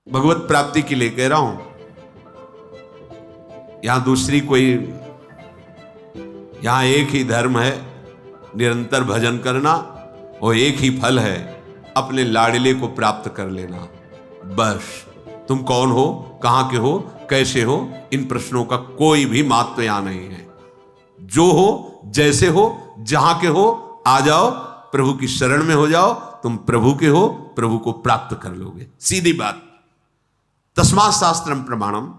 भगवत प्राप्ति के लिए कह रहा हूं। यहां दूसरी कोई, यहां एक ही धर्म है, निरंतर भजन करना, और एक ही फल है, अपने लाडले को प्राप्त कर लेना। बस तुम कौन हो, कहां के हो, कैसे हो, इन प्रश्नों का कोई भी महत्व यहां नहीं है। जो हो, जैसे हो, जहां के हो, आ जाओ, प्रभु की शरण में हो जाओ, तुम प्रभु के हो, प्रभु को प्राप्त कर लोगे। सीधी बात। तस्मात् शास्त्रम प्रमाणम।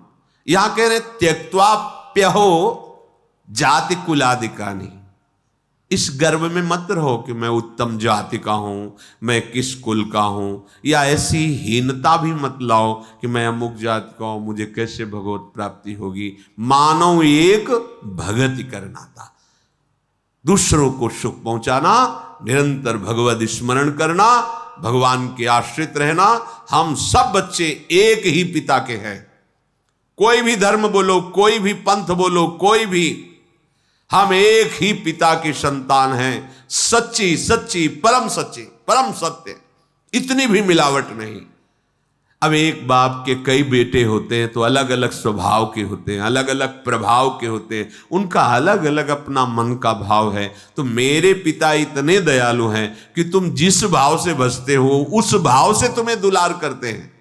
यहां कह रहे त्यक्त्वाप्यहो जाति कुलादिकानि। इस गर्व में मत रहो कि मैं उत्तम जाति का हूं, मैं किस कुल का हूं, या ऐसी हीनता भी मत लाओ कि मैं अमुक जाति का हूं, मुझे कैसे भगवत प्राप्ति होगी। मानव एक भगति करना था, दूसरों को सुख पहुंचाना, निरंतर भगवत स्मरण करना, भगवान के आश्रित रहना। हम सब बच्चे एक ही पिता के हैं। कोई भी धर्म बोलो, कोई भी पंथ बोलो, कोई भी, हम एक ही पिता की संतान हैं। सच्ची सच्ची परम सच्ची परम सत्य, इतनी भी मिलावट नहीं। अब एक बाप के कई बेटे होते हैं तो अलग अलग स्वभाव के होते हैं, अलग अलग प्रभाव के होते हैं, उनका अलग अलग अपना मन का भाव है। तो मेरे पिता इतने दयालु हैं कि तुम जिस भाव से बसते हो उस भाव से तुम्हें दुलार करते हैं।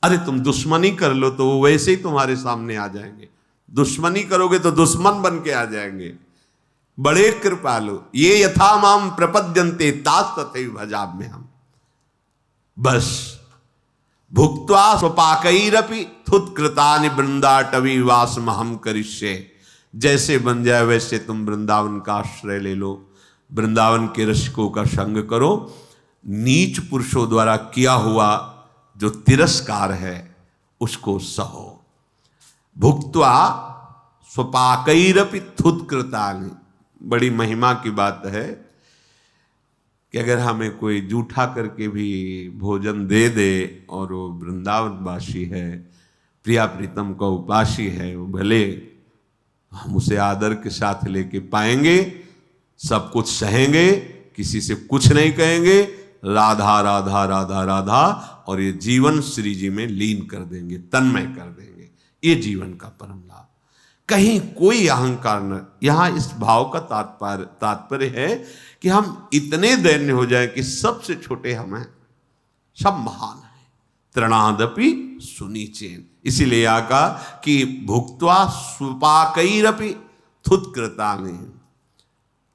अरे तुम दुश्मनी कर लो तो वो वैसे ही तुम्हारे सामने आ जाएंगे, दुश्मनी करोगे तो दुश्मन बन के आ जाएंगे। बड़े कृपालु, ये यथा माम प्रपद्यन्ते तास तथैव भजामि हम। बस भुक्त्वा स्वपाकैरपि थुत्कृतानि वृंदाटवी वासमहं करिष्ये। जैसे बन जाए वैसे तुम वृंदावन का आश्रय ले लो, वृंदावन के रसिकों का संग करो। नीच पुरुषों द्वारा किया हुआ जो तिरस्कार है उसको सहो। भुक्त्वा स्वपाकैरपि थुत्कृतानि। बड़ी महिमा की बात है कि अगर हमें कोई जूठा करके भी भोजन दे दे और वो वृंदावन वासी है, प्रिया प्रीतम का उपासी है, वो भले हम उसे आदर के साथ लेके पाएंगे, सब कुछ सहेंगे, किसी से कुछ नहीं कहेंगे, राधा राधा राधा राधा, और ये जीवन श्री जी में लीन कर देंगे, तन्मय कर देंगे। ये जीवन का परम लाभ। कहीं कोई अहंकार न। यहां इस भाव का तात्पर्य है कि हम इतने दैन्य हो जाए कि सबसे छोटे हम हैं, सब महान हैं। तृणादपि सुनीचेन। इसीलिए यहां कहा कि भुक्त्वा स्वपाकैरपि थुत्कृतानि।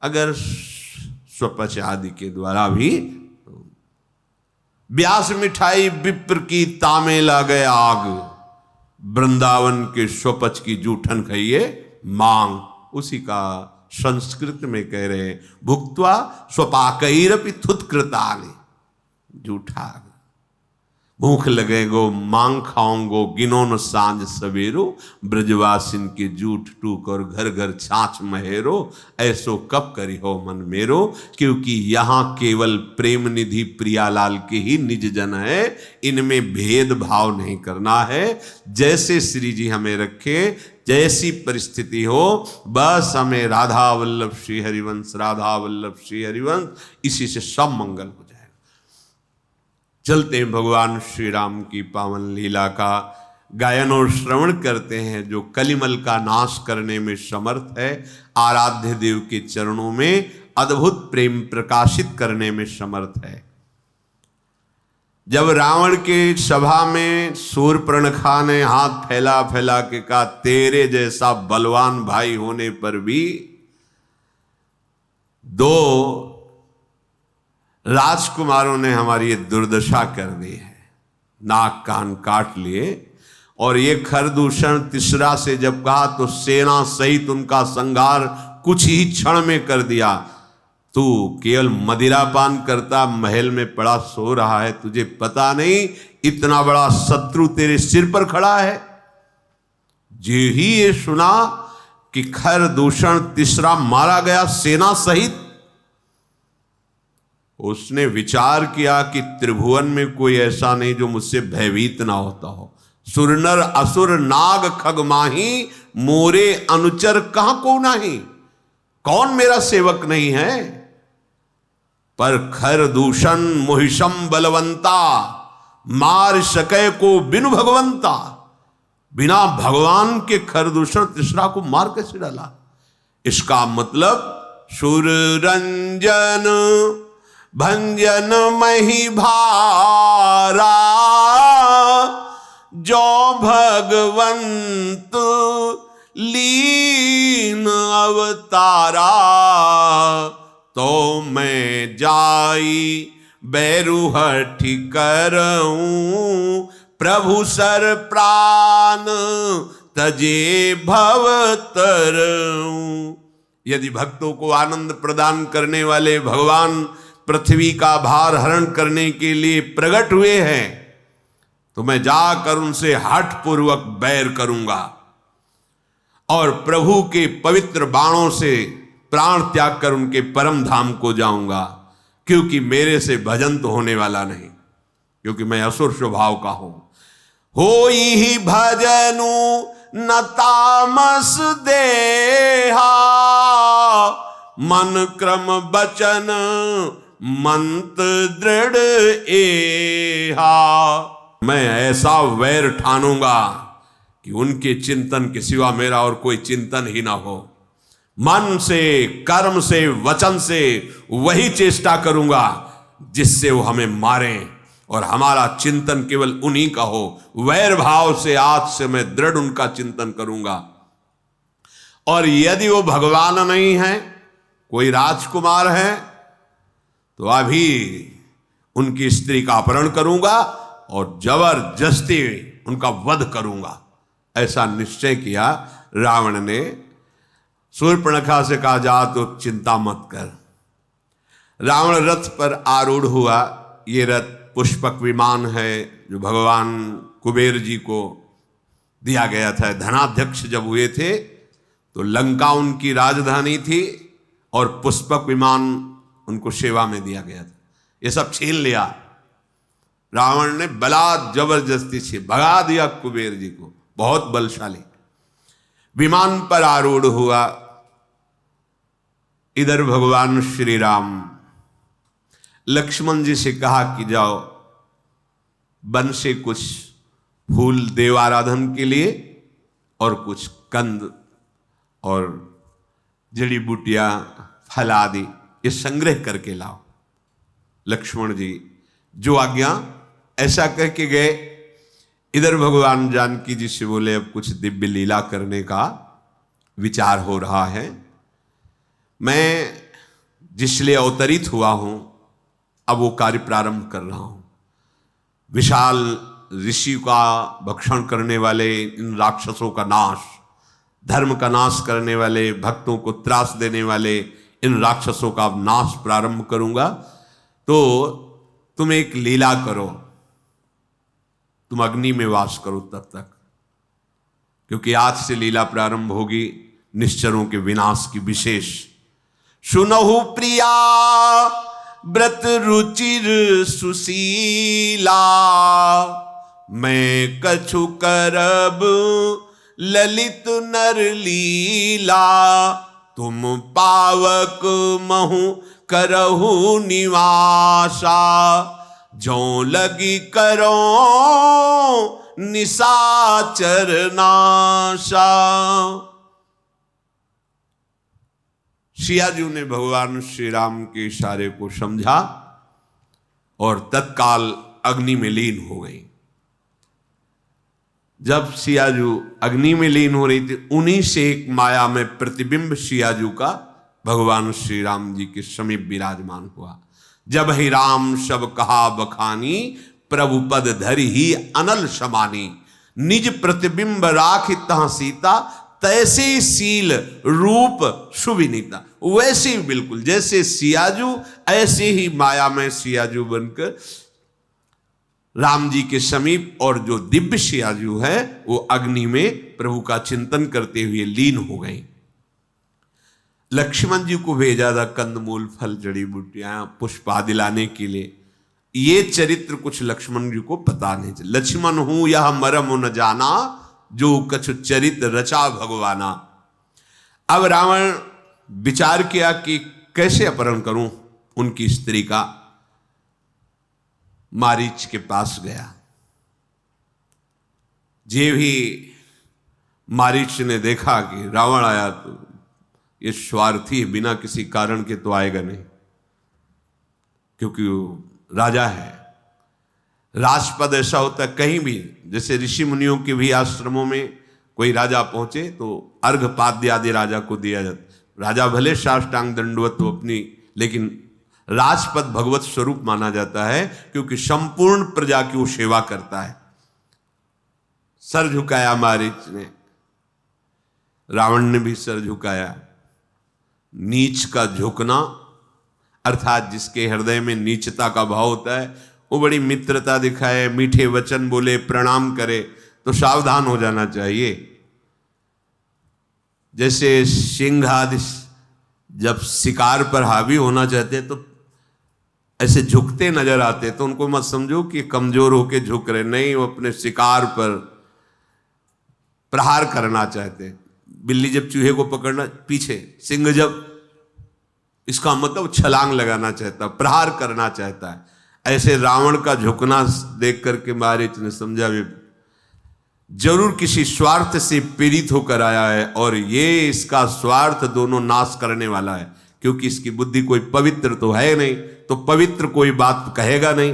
अगर स्वपच आदि के द्वारा भी, व्यास मिठाई विप्र की तामे ला गए आग, वृंदावन के स्वपच की जूठन खाइए मांग। उसी का संस्कृत में कह रहे हैं, भुक्त्वा स्वपाकैरपि थुत्कृतानि। जूठा, भूख लगेगो मांग खाऊंगो, गिनो न सांझ सवेरो, ब्रजवासिन के जूठ टूक और घर घर छाछ महेरो, ऐसो कब करी हो मन मेरो। क्योंकि यहाँ केवल प्रेम निधि प्रियालाल के ही निज जन है, इनमें भेदभाव नहीं करना है। जैसे श्री जी हमें रखे, जैसी परिस्थिति हो, बस हमें राधा वल्लभ श्री हरिवंश, राधा वल्लभ श्री हरिवंश, इसी से सब मंगल हो जाए। चलते हैं भगवान श्री राम की पावन लीला का गायन और श्रवण करते हैं, जो कलिमल का नाश करने में समर्थ है, आराध्य देव के चरणों में अद्भुत प्रेम प्रकाशित करने में समर्थ है। जब रावण के सभा में शूर्पणखा ने हाथ फैला फैला के कहा, तेरे जैसा बलवान भाई होने पर भी दो राजकुमारों ने हमारी ये दुर्दशा कर दी है, नाक कान काट लिए। और ये खरदूषण तीसरा से जब कहा तो सेना सहित उनका संहार कुछ ही क्षण में कर दिया। तू केवल मदिरापान करता महल में पड़ा सो रहा है, तुझे पता नहीं इतना बड़ा शत्रु तेरे सिर पर खड़ा है। जो ही ये सुना कि खरदूषण तीसरा मारा गया सेना सहित, उसने विचार किया कि त्रिभुवन में कोई ऐसा नहीं जो मुझसे भयभीत ना होता हो। सुरनर असुर नाग खग माही, मोरे अनुचर कहां को नहीं। कौन मेरा सेवक नहीं है। पर खरदूषण मोहिशम बलवंता, मार सके को बिनु भगवंता, बिना भगवान के खरदूषण तीसरा को मार कैसे डाला। इसका मतलब सुर रंजन भंजन मही भारा, जो भगवंत लीन अवतारा, तो मैं जाई बैरुहठि करऊं, प्रभु सर प्राण तजे भव तरऊं। यदि भक्तों को आनंद प्रदान करने वाले भगवान पृथ्वी का भार हरण करने के लिए प्रकट हुए हैं, तो मैं जाकर उनसे हठ पूर्वक बैर करूंगा और प्रभु के पवित्र बाणों से प्राण त्याग कर उनके परम धाम को जाऊंगा, क्योंकि मेरे से भजन तो होने वाला नहीं, क्योंकि मैं असुर स्वभाव का हूं। होई ही भजनु न तामस देहा, मन क्रम बचन मंत्र दृढ़ एहा। मैं ऐसा वैर ठानूंगा कि उनके चिंतन के सिवा मेरा और कोई चिंतन ही ना हो। मन से, कर्म से, वचन से वही चेष्टा करूंगा जिससे वो हमें मारें, और हमारा चिंतन केवल उन्हीं का हो। वैर भाव से आज से मैं दृढ़ उनका चिंतन करूंगा। और यदि वो भगवान नहीं है, कोई राजकुमार है, तो अभी उनकी स्त्री का अपहरण करूंगा और जबरदस्ती उनका वध करूंगा। ऐसा निश्चय किया रावण ने। शूर्पणखा से कहा, जा तो चिंता मत कर। रावण रथ पर आरूढ़ हुआ। ये रथ पुष्पक विमान है जो भगवान कुबेर जी को दिया गया था। धनाध्यक्ष जब हुए थे तो लंका उनकी राजधानी थी और पुष्पक विमान उनको सेवा में दिया गया था। ये सब छीन लिया रावण ने, बलात् जबरदस्ती से भगा दिया कुबेर जी को। बहुत बलशाली विमान पर आरूढ़ हुआ। इधर भगवान श्री राम लक्ष्मण जी से कहा कि जाओ वन से कुछ फूल देव आराधन के लिए और कुछ कंद और जड़ी बूटियां, फल आदि ये संग्रह करके लाओ। लक्ष्मण जी जो आज्ञा, ऐसा करके गए। इधर भगवान जानकी जी से बोले, अब कुछ दिव्य लीला करने का विचार हो रहा है। मैं जिसलिए अवतरित हुआ हूं, अब वो कार्य प्रारंभ कर रहा हूं। विशाल ऋषि का भक्षण करने वाले इन राक्षसों का नाश, धर्म का नाश करने वाले, भक्तों को त्रास देने वाले इन राक्षसों का नाश प्रारंभ करूंगा। तो तुम एक लीला करो, तुम अग्नि में वास करो तब तक, क्योंकि आज से लीला प्रारंभ होगी निश्चरों के विनाश की विशेष। सुनहु प्रिया व्रत रुचिर सुशीला, मैं कछु करब ललित नर लीला, तुम पावक महु करहु निवासा, जो लगी करो निशाचर नाशा। सियाजू ने भगवान श्री राम के इशारे को समझा और तत्काल अग्नि में लीन हो गई। जब सियाजू अग्नि में लीन हो रही थी, उन्हीं से एक माया में प्रतिबिंब सियाजू का भगवान श्री राम जी के समीप विराजमान हुआ। जब ही राम सब कहा बखानी, प्रभु पद धरि ही अनल समानी, निज प्रतिबिंब राखि तहाँ सीता, तैसे शील रूप सुविनीता। वैसे ही बिल्कुल जैसे सियाजू, ऐसे ही माया में सियाजू बनकर राम जी के समीप, और जो दिव्य सियाजू है वो अग्नि में प्रभु का चिंतन करते हुए लीन हो गई। लक्ष्मण जी को भेजा था कंदमूल, फल, जड़ी बूटियां, पुष्प आदि लाने के लिए। ये चरित्र कुछ लक्ष्मण जी को पता नहीं चला। लक्ष्मण हूं यह मरम न जाना, जो कछु चरित्र रचा भगवाना। अब रावण विचार किया कि कैसे अपहरण करूं उनकी स्त्री का। मारीच के पास गया। जे भी मारीच ने देखा कि रावण आया तो ये स्वार्थी है, बिना किसी कारण के तो आएगा नहीं, क्योंकि वो राजा है। राजपद ऐसा होता है कहीं भी, जैसे ऋषि मुनियों के भी आश्रमों में कोई राजा पहुंचे तो अर्घपाद्य आदि राजा को दिया जाता। राजा भले साष्टांग दंडवत हो अपनी, लेकिन राजपद भगवत स्वरूप माना जाता है, क्योंकि संपूर्ण प्रजा की वो सेवा करता है। सर झुकाया मारीच ने, रावण ने भी सर झुकाया। नीच का झुकना अर्थात जिसके हृदय में नीचता का भाव होता है, वो बड़ी मित्रता दिखाए, मीठे वचन बोले, प्रणाम करे तो सावधान हो जाना चाहिए। जैसे सिंह आदि जब शिकार पर हावी होना चाहते हैं तो ऐसे झुकते नजर आते, तो उनको मत समझो कि कमजोर होके झुक रहे, नहीं, वो अपने शिकार पर प्रहार करना चाहते। बिल्ली जब चूहे को पकड़ना पीछे, सिंह जब, इसका मतलब छलांग लगाना चाहता, प्रहार करना चाहता है। ऐसे रावण का झुकना देख करके मारीच ने समझा भी जरूर किसी स्वार्थ से पीड़ित होकर आया है, और ये इसका स्वार्थ दोनों नाश करने वाला है, क्योंकि इसकी बुद्धि कोई पवित्र तो है नहीं, तो पवित्र कोई बात कहेगा नहीं।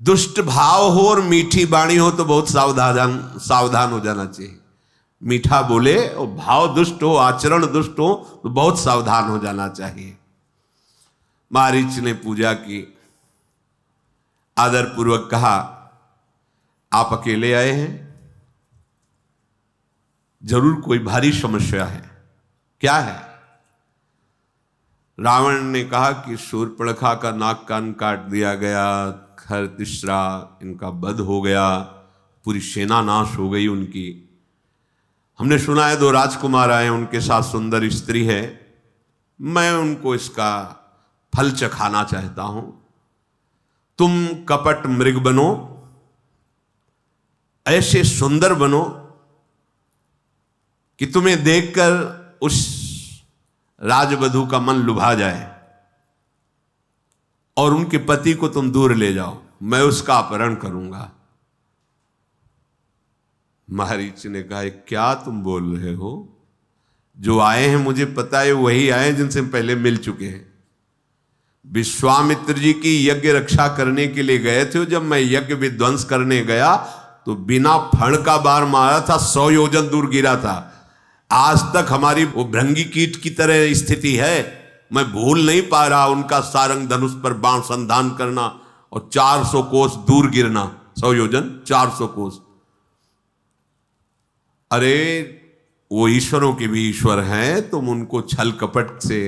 दुष्ट भाव हो और मीठी वाणी हो तो बहुत सावधान हो जाना चाहिए। मीठा बोले और भाव दुष्ट हो, आचरण दुष्ट हो तो बहुत सावधान हो जाना चाहिए। मारीच ने पूजा की, आदर पूर्वक कहा, आप अकेले आए हैं, जरूर कोई भारी समस्या है, क्या है? रावण ने कहा कि शूर्पणखा का नाक कान काट दिया गया, खरतिश्रा इनका वध हो गया, पूरी सेना नाश हो गई उनकी। हमने सुना है 2 राजकुमार आए, उनके साथ सुंदर स्त्री है, मैं उनको इसका फल चखाना चाहता हूं। तुम कपट मृग बनो, ऐसे सुंदर बनो कि तुम्हें देखकर उस राजवधू का मन लुभा जाए और उनके पति को तुम दूर ले जाओ, मैं उसका अपहरण करूंगा। मारीच ने कहा, क्या तुम बोल रहे हो? जो आए हैं मुझे पता है वही आए जिनसे पहले मिल चुके हैं। विश्वामित्र जी की यज्ञ रक्षा करने के लिए गए थे, जब मैं यज्ञ विध्वंस करने गया तो बिना फण का बार मारा था, 100 योजन दूर गिरा था। आज तक हमारी वो भृंगी कीट की तरह स्थिति है, मैं भूल नहीं पा रहा उनका सारंग धनुष पर बाण संधान करना और 400 कोस दूर गिरना, 100 योजन 400 कोस। अरे वो ईश्वरों के भी ईश्वर हैं, तुम उनको छल कपट से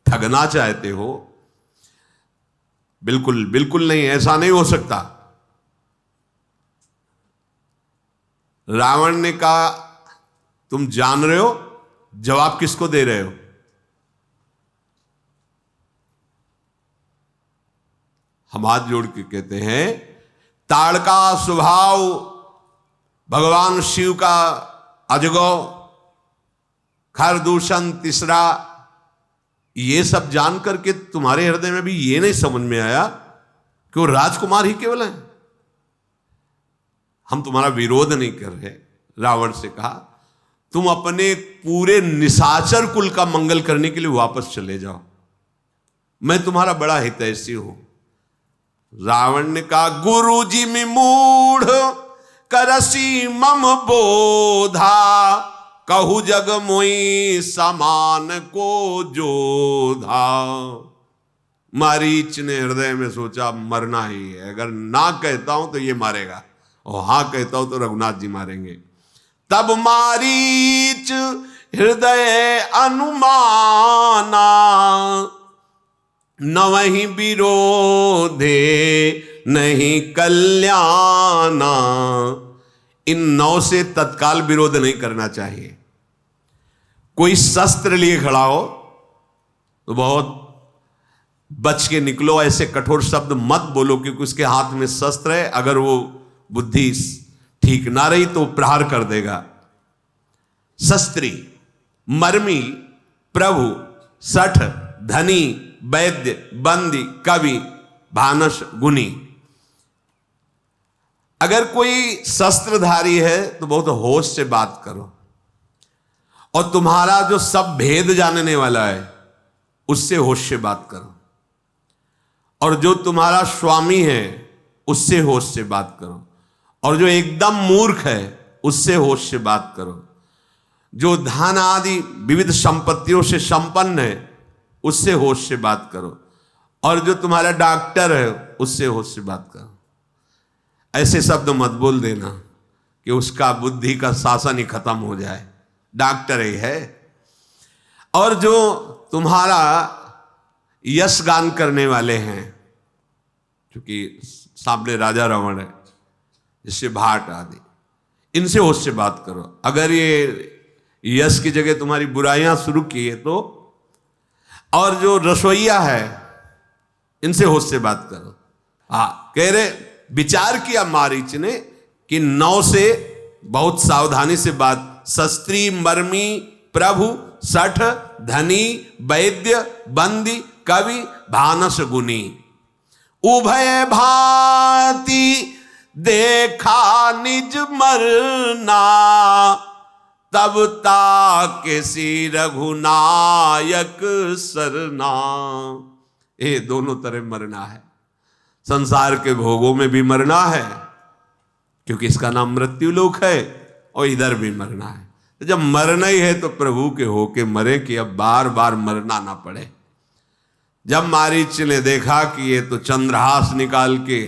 ठगना चाहते हो? बिल्कुल बिल्कुल नहीं, ऐसा नहीं हो सकता। रावण ने कहा, तुम जान रहे हो जवाब किसको दे रहे हो? हम हाथ जोड़ के कहते हैं, ताड़का स्वभाव भगवान शिव का अजगौ, खरदूषण तीसरा, ये सब जान करके तुम्हारे हृदय में भी ये नहीं समझ में आया कि वो राजकुमार ही केवल हैं। हम तुम्हारा विरोध नहीं कर रहे। रावण से कहा, तुम अपने पूरे निशाचर कुल का मंगल करने के लिए वापस चले जाओ, मैं तुम्हारा बड़ा हितैषी हूं। रावण ने कहा, गुरु जी में मूढ़ करसी मम बोधा, कहु जग मोई समान को जोधा। मारीच ने हृदय में सोचा, मरना ही है, अगर ना कहता हूं तो ये मारेगा, और हां कहता हूं तो रघुनाथ जी मारेंगे। तब मारीच हृदय अनुमाना, नवहि विरोधे नहीं कल्याणा। इन 9 से तत्काल विरोध नहीं करना चाहिए। कोई शस्त्र लिए खड़ा हो तो बहुत बच के निकलो, ऐसे कठोर शब्द मत बोलो, क्योंकि उसके हाथ में शस्त्र है, अगर वो बुद्धि ठीक ना रही तो प्रहार कर देगा। शस्त्री, मर्मी, प्रभु, सठ, धनी, वैद्य, बंदी, कवि, भानस गुनी। अगर कोई शस्त्रधारी है तो बहुत होश से बात करो, और तुम्हारा जो सब भेद जानने वाला है उससे होश से बात करो, और जो तुम्हारा स्वामी है उससे होश से बात करो, और जो एकदम मूर्ख है उससे होश से बात करो, जो धन आदि विविध संपत्तियों से संपन्न है उससे होश से बात करो, और जो तुम्हारा डॉक्टर है उससे होश से बात करो। ऐसे शब्द मत बोल देना कि उसका बुद्धि का शासन ही खत्म हो जाए, डॉक्टर ही है। और जो तुम्हारा यश गान करने वाले हैं, क्योंकि सामने राजा रावण है, जिससे भाट आदि, इनसे होश से बात करो। अगर ये यश की जगह तुम्हारी बुराइयां शुरू की है तो, और जो रसोईया है इनसे होश से बात करो। कह रहे विचार किया मारीच ने कि 9 से बहुत सावधानी से बात, शस्त्री मर्मी प्रभु सठ धनी वैद्य बंदी कवि भानस गुनी, उभय भांति देखा निज मरना, तब ताके सी रघुनायक सरना। ये दोनों तरह मरना है, संसार के भोगों में भी मरना है क्योंकि इसका नाम मृत्यु लोक है, और इधर भी मरना है। तो जब मरना ही है तो प्रभु के होके मरे कि अब बार बार मरना ना पड़े। जब मारीच ने देखा कि ये तो चंद्रहास निकाल के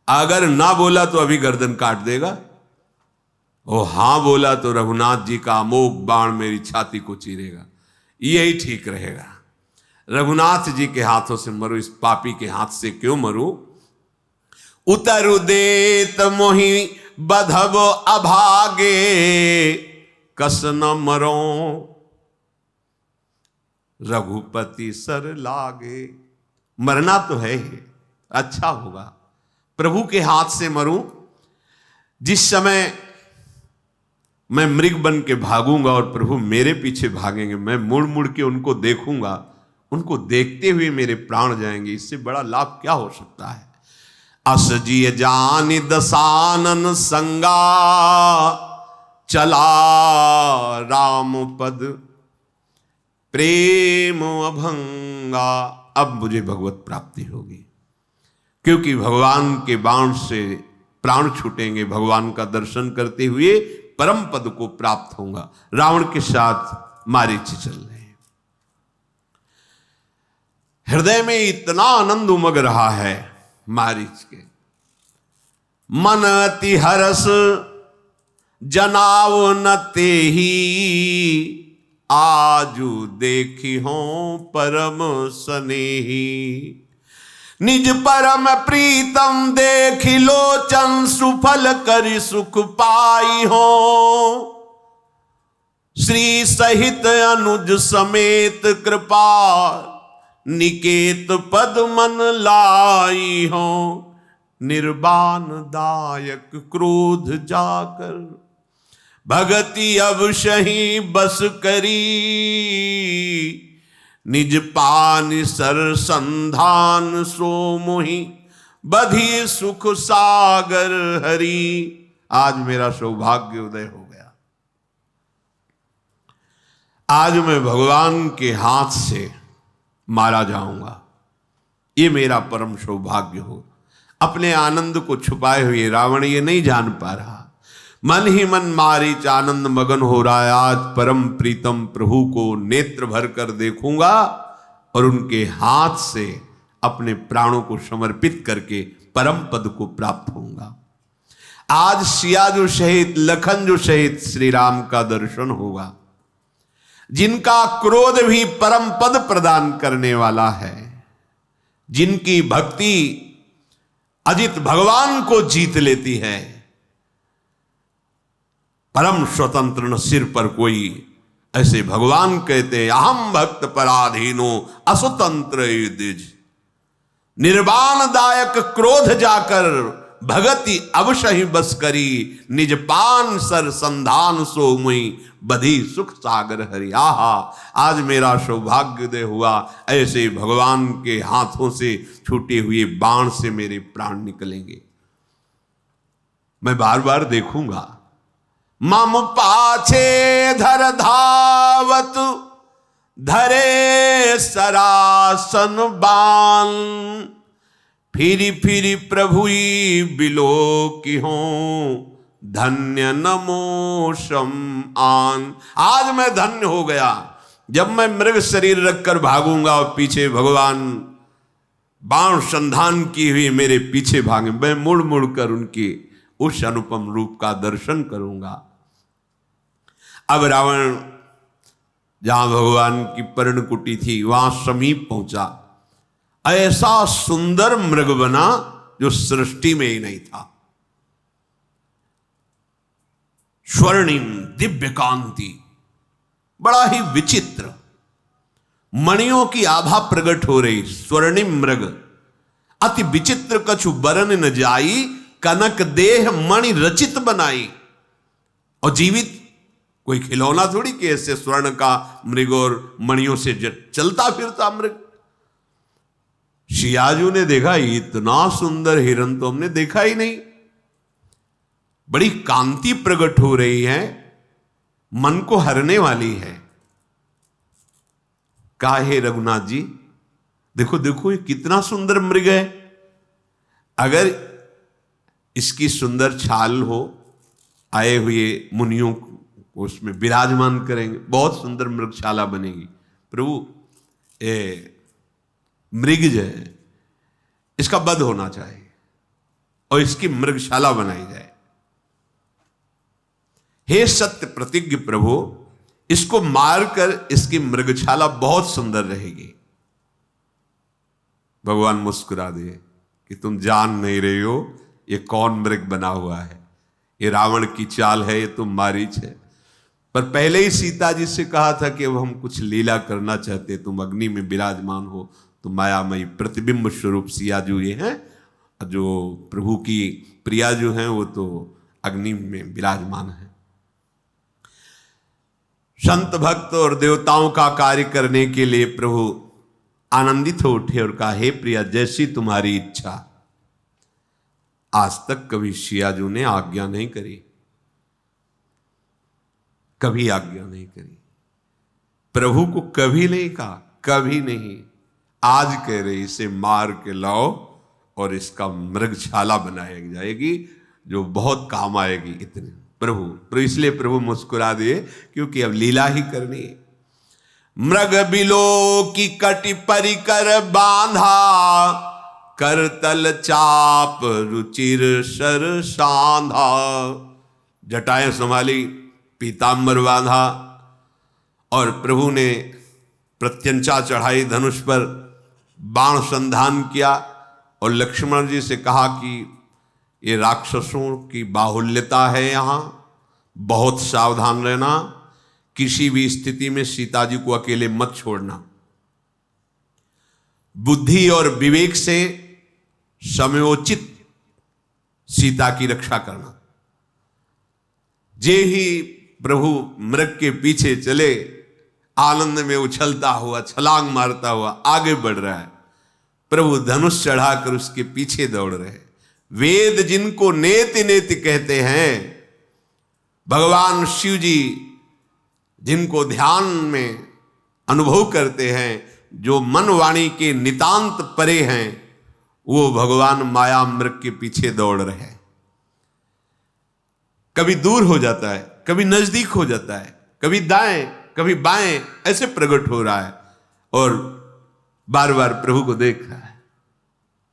अगर ना बोला तो अभी गर्दन काट देगा, और हां बोला तो रघुनाथ जी का अमोघ बाण मेरी छाती को चीरेगा, यही ठीक रहेगा। रघुनाथ जी के हाथों से मरो, इस पापी के हाथ से क्यों मरूं। उतरु देत मोहि बधब अभागे, कस न मरो रघुपति सर लागे। मरना तो है ही, अच्छा होगा प्रभु के हाथ से मरूं। जिस समय मैं मृग बन के भागूंगा और प्रभु मेरे पीछे भागेंगे, मैं मुड़ मुड़ के उनको देखूंगा, उनको देखते हुए मेरे प्राण जाएंगे, इससे बड़ा लाभ क्या हो सकता है। अस जिय जानि दसानन संगा, चला राम पद प्रेम अभंगा। अब मुझे भगवत प्राप्ति होगी, क्योंकि भगवान के बाण से प्राण छूटेंगे, भगवान का दर्शन करते हुए परम पद को प्राप्त होगा। रावण के साथ मारीच चल रहे हैं, हृदय में इतना आनंद उमग रहा है मारीच के। मन अति हरस जनाव न तेहि, आजू देखी हो परम स्नेही। निज परम प्रीतम देखि लोचन, सुफल करि सुख पाई हो। श्री सहित अनुज समेत कृपा, निकेत पद मन लाई हो। निर्वाण दायक क्रोध जाकर, भगति अवशहि बस करी। निज पानि सर संधान सो मोहि, बधी सुख सागर हरि। आज मेरा सौभाग्य उदय हो गया, आज मैं भगवान के हाथ से मारा जाऊंगा, ये मेरा परम सौभाग्य हो। अपने आनंद को छुपाए हुए रावण ये नहीं जान पा रहा, मन ही मन मारीच आनंद मगन हो रहा है। आज परम प्रीतम प्रभु को नेत्र भर कर देखूंगा और उनके हाथ से अपने प्राणों को समर्पित करके परम पद को प्राप्त होऊंगा। आज सिया जो शहीद, लखन जो शहीद, श्री राम का दर्शन होगा, जिनका क्रोध भी परम पद प्रदान करने वाला है, जिनकी भक्ति अजित भगवान को जीत लेती है। परम स्वतंत्र न सिर पर कोई, ऐसे भगवान कहते अहम भक्त पराधीनो असुतंत्र द्विज। निर्वाण दायक क्रोध जाकर भगति अवश्य बस करी, निज पान सर संधान सो मुई बधी सुख सागर हरि। आहा, आज मेरा सौभाग्योदय हुआ, ऐसे भगवान के हाथों से छूटे हुए बाण से मेरे प्राण निकलेंगे। मैं बार बार देखूंगा। मम पाछे धर धावत धरे सरासन बान, फिरी फिरी प्रभुई बिलो की हों धन्य नमो शम आन। आज मैं धन्य हो गया जब मैं मृग शरीर रखकर भागूंगा और पीछे भगवान बाण संधान की हुई मेरे पीछे भागे, मैं मुड़ मुड़ कर उनके उस अनुपम रूप का दर्शन करूंगा। अब रावण जहां भगवान की पर्णकुटी थी वहां समीप पहुंचा। ऐसा सुंदर मृग बना जो सृष्टि में ही नहीं था। स्वर्णिम दिव्य कांति, बड़ा ही विचित्र, मणियों की आभा प्रकट हो रही। स्वर्णिम मृग अति विचित्र, कछु बरन न जाई, कनक देह मणि रचित बनाई। और जीवित कोई खिलौना थोड़ी कि ऐसे स्वर्ण का मृग और मणियों से चलता फिरता मृग। शियाजू ने देखा इतना सुंदर हिरन तो हमने देखा ही नहीं। बड़ी कांति प्रकट हो रही है, मन को हरने वाली है। काहे रघुनाथ जी, देखो देखो ये कितना सुंदर मृग है। अगर इसकी सुंदर छाल हो, आए हुए मुनियों को उसमें विराजमान करेंगे, बहुत सुंदर मृगशाला बनेगी। प्रभु मृग जो है इसका वध होना चाहिए और इसकी मृगशाला बनाई जाए। हे सत्य प्रतिज्ञ प्रभु, इसको मारकर इसकी मृगशाला बहुत सुंदर रहेगी। भगवान मुस्कुरा दिए कि तुम जान नहीं रही हो ये कौन मृग बना हुआ है। ये रावण की चाल है, ये तो मारीच है। पर पहले ही सीता जी से कहा था कि अब हम कुछ लीला करना चाहते, तुम अग्नि में विराजमान हो, तो मायामयी प्रतिबिंब स्वरूप सिया जो ये हैं, जो प्रभु की प्रिया जो हैं वो तो अग्नि में विराजमान है। संत भक्त और देवताओं का कार्य करने के लिए प्रभु आनंदित हो उठे और कहा, हे प्रिया जैसी तुम्हारी इच्छा। आज तक कभी सियाजू ने आज्ञा नहीं करी, कभी आज्ञा नहीं करी, प्रभु को कभी नहीं कहा, कभी नहीं। आज कह रहे इसे मार के लाओ और इसका मृगशाला बनाई जाएगी जो बहुत काम आएगी। इतने प्रभु इसलिए प्रभु मुस्कुरा दिए क्योंकि अब लीला ही करनी है। मृग बिलो की कटि परिकर बांधा, करतल चाप रुचिर सर सांधा। जटाएं संभाली, पीतांबर बांधा और प्रभु ने प्रत्यंचा चढ़ाई, धनुष पर बाण संधान किया और लक्ष्मण जी से कहा कि ये राक्षसों की बाहुल्यता है, यहां बहुत सावधान रहना, किसी भी स्थिति में सीता जी को अकेले मत छोड़ना, बुद्धि और विवेक से समयोचित सीता की रक्षा करना। जे ही प्रभु मृग के पीछे चले, आनंद में उछलता हुआ, छलांग मारता हुआ आगे बढ़ रहा है। प्रभु धनुष चढ़ाकर उसके पीछे दौड़ रहे। वेद जिनको नेति नेति कहते हैं, भगवान शिव जी जिनको ध्यान में अनुभव करते हैं, जो मन वाणी के नितांत परे हैं, वो भगवान माया मृग के पीछे दौड़ रहे हैं। कभी दूर हो जाता है, कभी नजदीक हो जाता है, कभी दाएं कभी बाएं, ऐसे प्रकट हो रहा है और बार बार प्रभु को देख रहा है,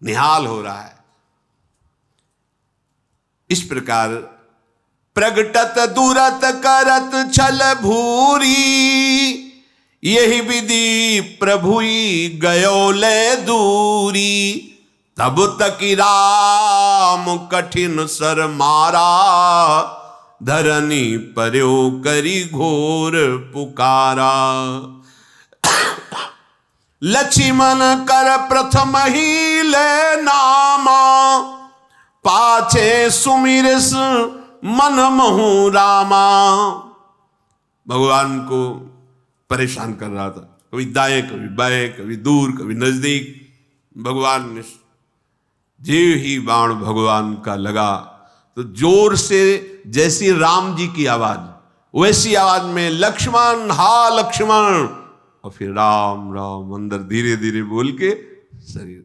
निहाल हो रहा है। इस प्रकार प्रगटत दूरत करत छल भूरी, यही विधि प्रभुई गयो ले दूरी। तब तक राम कठिन सर मारा, धरनी पर्यो करी घोर पुकारा। लक्ष्मण कर प्रथम ही ले नामा, पाछे सुमिरस मन महु रामा। भगवान को परेशान कर रहा था, कभी दाएं कभी बाएं, कभी दूर कभी नजदीक। भगवान ने जे ही बाण भगवान का लगा तो जोर से जैसी राम जी की आवाज वैसी आवाज में लक्ष्मण हा लक्ष्मण, और फिर राम राम अंदर धीरे धीरे बोल के शरीर